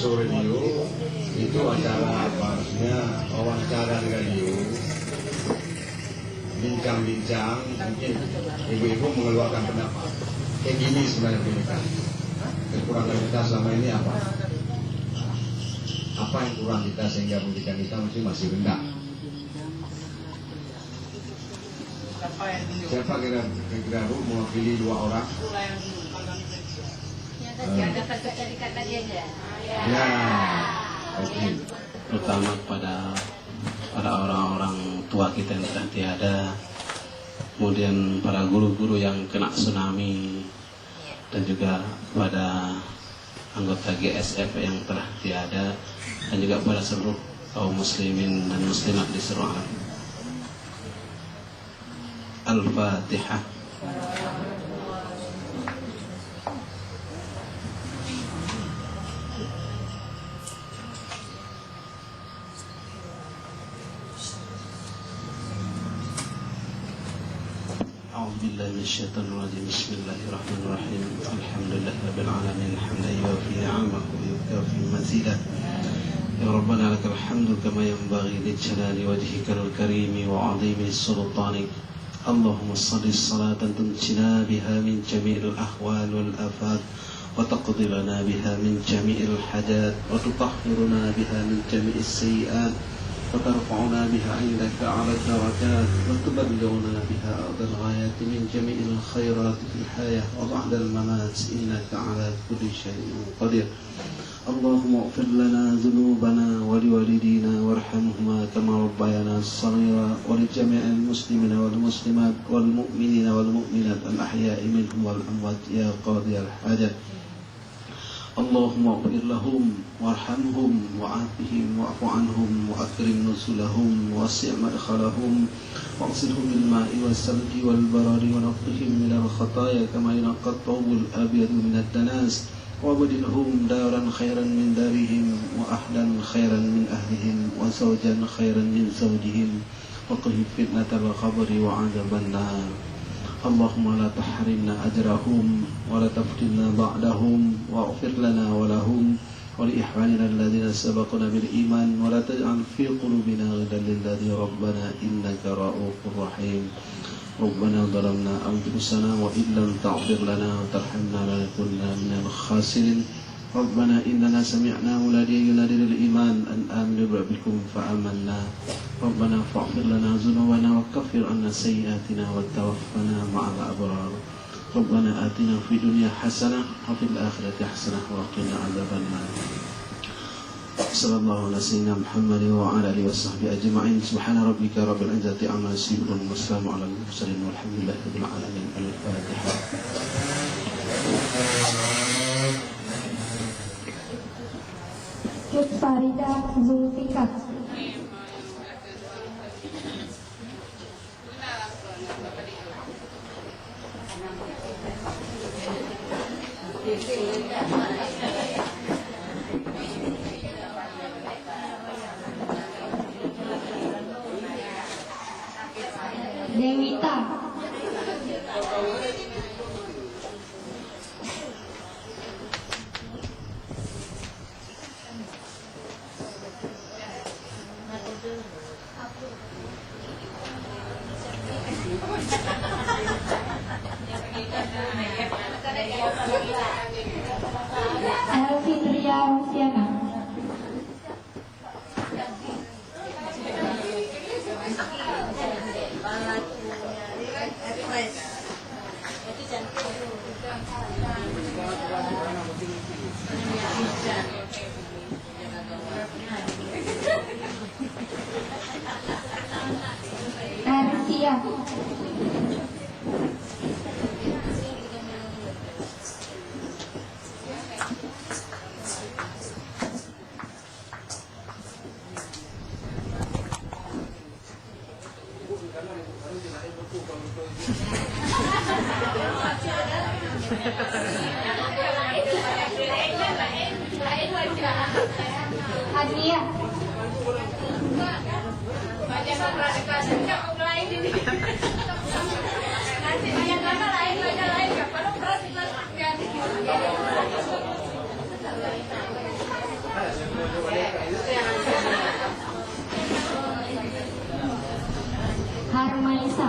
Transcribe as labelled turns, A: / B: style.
A: Talkshow radio itu acara apa, maksudnya wawancara dengan radio, bincang-bincang, mungkin ibu-ibu mengeluarkan pendapat. Kayak gini sebenarnya pendidikan. Kekurangan kita selama ini apa? Apa yang kurang kita sehingga pendidikan kita masih rendah? Siapa kira-kira mewakili dua orang?
B: Yang dapat sertifikat tadi aja.
A: Ya, oke.
C: Terutama pada orang-orang tua kita yang telah tiada, kemudian para guru-guru yang kena tsunami, dan juga pada anggota GSF yang telah tiada, dan juga pada seluruh kaum muslimin dan muslimat di seluruh alam. Al-Fatihah. أعوذ بالله من الشيطان الرجيم. بسم الله الرحمن الرحيم. الحمد لله رب العالمين حمدا يوفي نعمه ويكافئ مزيدا. يا ربنا لك الحمد كما ينبغي لجلال وجهك الكريم وعظيم سلطانك. اللهم صل صلاة تنجنا بها من جميع الأحوال والآفات وتقضي لنا بها من جميع الحاجات وتطهرنا بها من جميع السيئات وترفعنا بها عندك على الدرجات وتبلغنا بها أرض الغايات من جميع الخيرات في الحياة وبعد الممات إنك على كل شيء قدير. اللهم اغفر لنا ذنوبنا ولوالدينا وارحمهما كما ربيانا صغيرا ولجميع المسلمين والمسلمات والمؤمنين والمؤمنات الأحياء منهم والأموات يا قاضي الحاجات. اللهم اغفر لهم وارحمهم وعافهم واعف عنهم واكرم نزلهم ووسع مدخلهم واغسلهم بالماء والثلج والبرد ونقهم من الخطايا كما ينقى الثوب الابيض من الدنس وابدلهم دارا خيرا من دارهم واهلا خيرا من اهلهم وزوجا خيرا من زوجهم وقهم فتنة القبر وعذاب النار. اللهم لا تحرمنا أجرهم ولا تفتنا بعدهم واغفر لنا ولهم ولإخواننا الذين سبقنا بالإيمان ولا تجعل في قلوبنا غلا للذين ربنا إنك رؤوف رحيم. ربنا ظلمنا أنفسنا وإن لم تغفر لنا وترحمنا لنكونن من الخاسرين. ربنا إننا سمعنا مناديا ينادي للإيمان أن آمنوا بربكم فآمنا. ربنا فاغفر لنا ذنوبنا وكفر عنا سيئاتنا وتوفنا مع الأبرار. ربنا آتنا في الدنيا حسنة وفي الآخرة حسنة وقنا عذاب النار. صلى الله على سيدنا محمد وعلى آله وصحبه أجمعين. سبحان ربك رب العزة عما يصفون والسلام على المرسلين والحمد لله رب العالمين. الفاتحة.
D: Farida Zulfikar. Dewita. Elvitria Rosiana. Ersia. Hania. Harmaisa.